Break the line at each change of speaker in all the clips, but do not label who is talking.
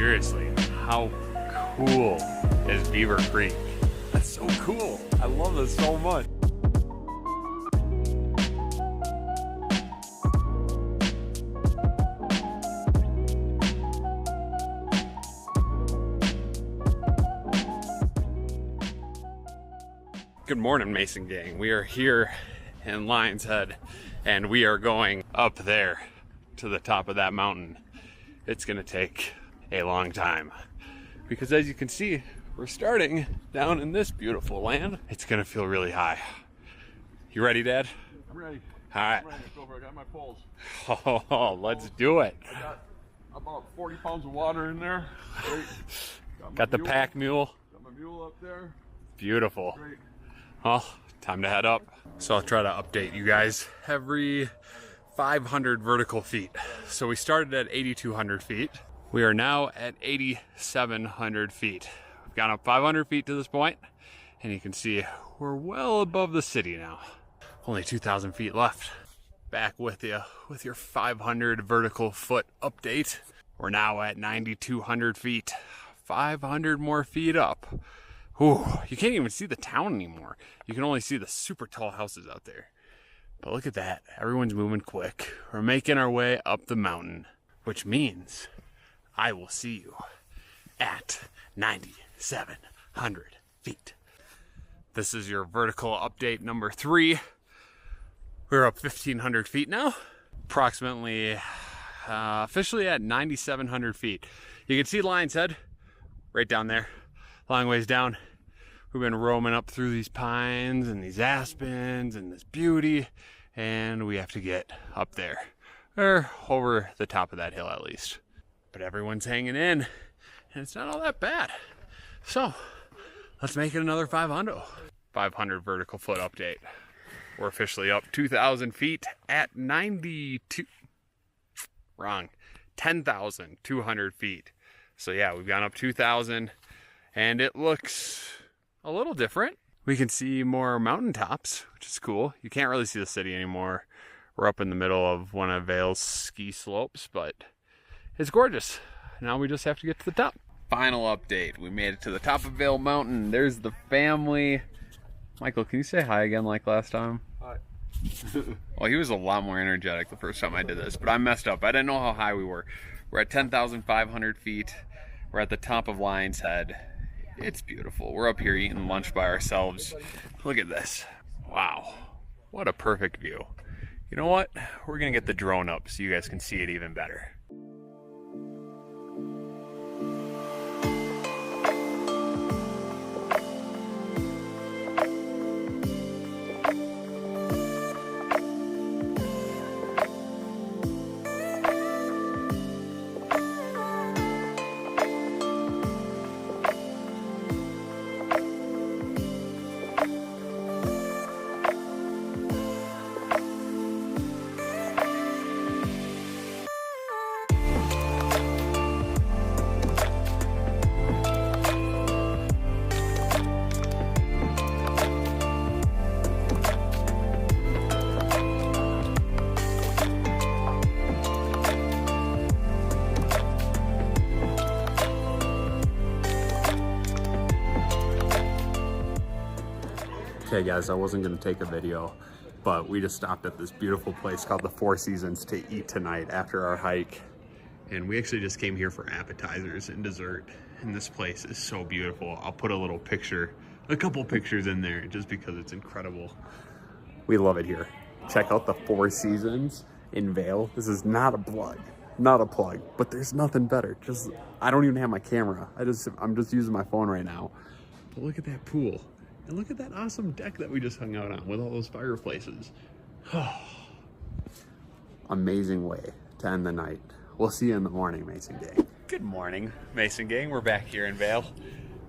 seriously, how cool is Beaver Creek? That's so cool. I love this so much. Good morning, Mason Gang. We are here in Lionshead and we are going up there to the top of that mountain. It's gonna take a long time because, as you can see, we're starting down in this beautiful land. It's gonna feel really high. You ready, Dad?
I'm ready.
All right.
I'm ready. Let's go for it. I got my poles.
Oh, let's do it.
I got about 40 pounds of water in there. Great.
Got the pack mule.
Got my mule up there.
Beautiful.
Great.
Well, time to head up. So I'll try to update you guys every 500 vertical feet. So we started at 8,200 feet. We are now at 8,700 feet. We've gone up 500 feet to this point, and you can see we're well above the city now. Only 2,000 feet left. Back with you with your 500 vertical foot update. We're now at 9,200 feet. 500 more feet up. Ooh, you can't even see the town anymore. You can only see the super tall houses out there. But look at that. Everyone's moving quick. We're making our way up the mountain, which means I will see you at 9,700 feet. This is your vertical update number 3. We're up 1,500 feet now. Approximately, officially at 9,700 feet. You can see Lionshead right down there. Long ways down. We've been roaming up through these pines and these aspens and this beauty, and we have to get up there, or over the top of that hill at least. But everyone's hanging in, and it's not all that bad. So let's make it another 500. 500 vertical foot update. We're officially up 2,000 feet at 10,200 feet. So yeah, we've gone up 2,000. And it looks a little different. We can see more mountaintops, which is cool. You can't really see the city anymore. We're up in the middle of one of Vail's ski slopes, but it's gorgeous. Now we just have to get to the top. Final update. We made it to the top of Vail Mountain. There's the family. Michael, can you say hi again like last time?
Hi.
Well, he was a lot more energetic the first time I did this, but I messed up. I didn't know how high we were. We're at 10,500 feet. We're at the top of Lionshead. It's beautiful. We're up here eating lunch by ourselves. Look at this. Wow. What a perfect view. You know what? We're going to get the drone up so you guys can see it even better. Okay guys, I wasn't gonna take a video, but we just stopped at this beautiful place called the Four Seasons to eat tonight after our hike. And we actually just came here for appetizers and dessert. And this place is so beautiful. I'll put a couple pictures in there just because it's incredible. We love it here. Check out the Four Seasons in Vail. This is not a plug, but there's nothing better. I don't even have my camera. I'm just using my phone right now. But look at that pool. And look at that awesome deck that we just hung out on with all those fireplaces. Amazing way to end the night. We'll see you in the morning, Mason Gang. Good morning, Mason Gang. We're back here in Vail.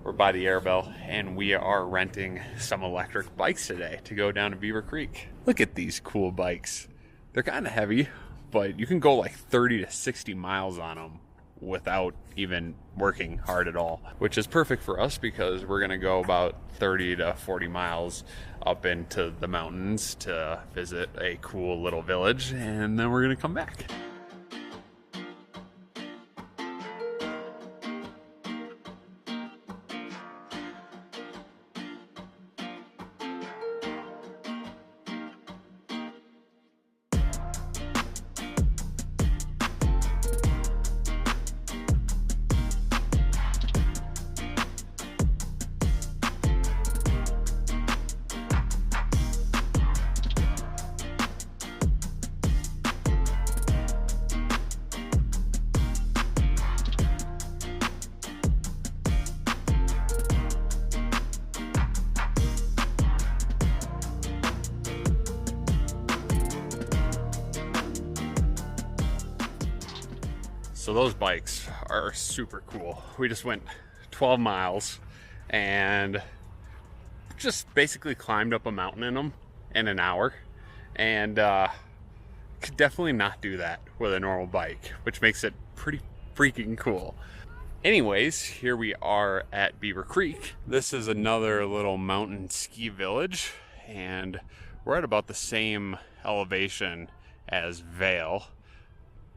We're by the Airbell, and we are renting some electric bikes today to go down to Beaver Creek. Look at these cool bikes. They're kind of heavy, but you can go like 30 to 60 miles on them without even working hard at all, which is perfect for us because we're gonna go about 30 to 40 miles up into the mountains to visit a cool little village, and then we're gonna come back. So those bikes are super cool. We just went 12 miles and just basically climbed up a mountain in them in an hour, and could definitely not do that with a normal bike, which makes it pretty freaking cool. Anyways, here we are at Beaver Creek. This is another little mountain ski village, and we're at about the same elevation as Vail,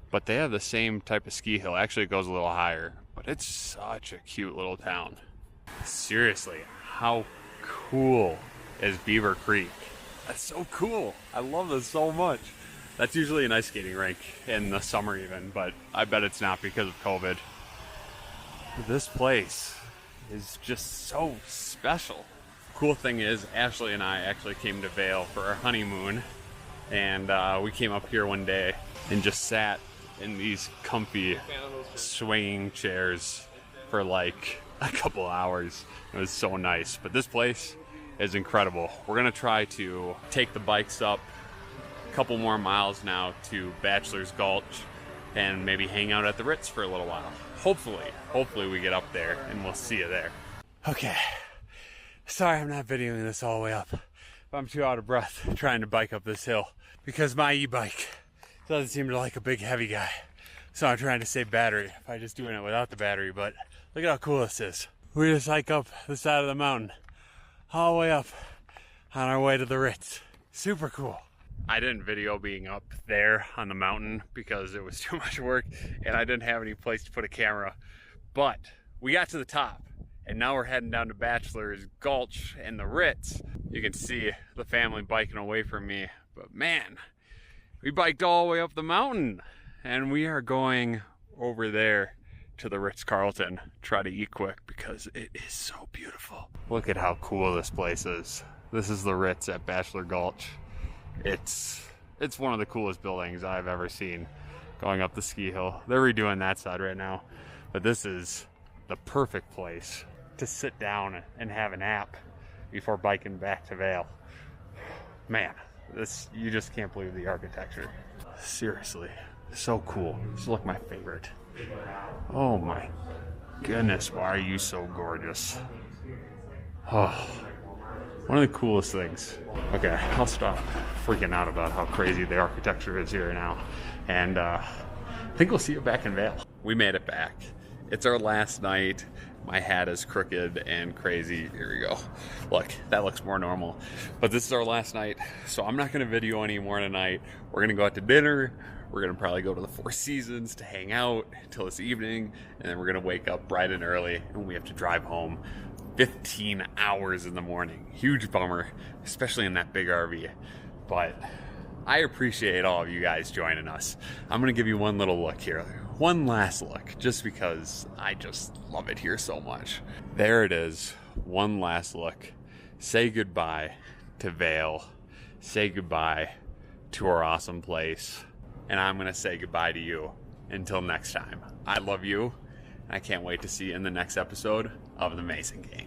but they have the same type of ski hill. Actually, it goes a little higher, but it's such a cute little town. Seriously, how cool is Beaver Creek? That's so cool. I love this so much. That's usually an ice skating rink in the summer even, but I bet it's not because of COVID. This place is just so special. Cool thing is, Ashley and I actually came to Vail for our honeymoon, and we came up here one day and just sat in these comfy swinging chairs for like a couple hours. It was so nice. But this place is incredible. We're gonna try to take the bikes up a couple more miles now to Bachelor's Gulch and maybe hang out at the Ritz for a little while. Hopefully we get up there and we'll see you there. Okay, sorry I'm not videoing this all the way up. I'm too out of breath trying to bike up this hill because my e-bike doesn't seem to like a big heavy guy. So I'm trying to save battery by just doing it without the battery, but look at how cool this is. We just hike up the side of the mountain, all the way up on our way to the Ritz. Super cool. I didn't video being up there on the mountain because it was too much work and I didn't have any place to put a camera. But we got to the top and now we're heading down to Bachelor's Gulch and the Ritz. You can see the family biking away from me, but man, we biked all the way up the mountain and we are going over there to the Ritz Carlton. Try to eat quick because it is so beautiful. Look at how cool this place is. This is the Ritz at Bachelor Gulch. It's one of the coolest buildings I've ever seen going up the ski hill. They're redoing that side right now, but this is the perfect place to sit down and have a nap before biking back to Vail. Man, you just can't believe the architecture. Seriously, so cool. This is like my favorite. Oh my goodness, why are you so gorgeous? Oh, one of the coolest things. Okay, I'll stop freaking out about how crazy the architecture is here now. And I think we'll see you back in Vail. We made it back. It's our last night. My hat is crooked and crazy. Here we go. Look, that looks more normal. But this is our last night, so I'm not gonna video anymore tonight. We're gonna go out to dinner. We're gonna probably go to the Four Seasons to hang out until this evening, and then we're gonna wake up bright and early, and we have to drive home 15 hours in the morning. Huge bummer, especially in that big RV. But I appreciate all of you guys joining us. I'm gonna give you one little look here. One last look, just because I just love it here so much. There it is, one last look. Say goodbye to Vail. Say goodbye to our awesome place. And I'm gonna say goodbye to you until next time. I love you. I can't wait to see you in the next episode of The Mason Gang.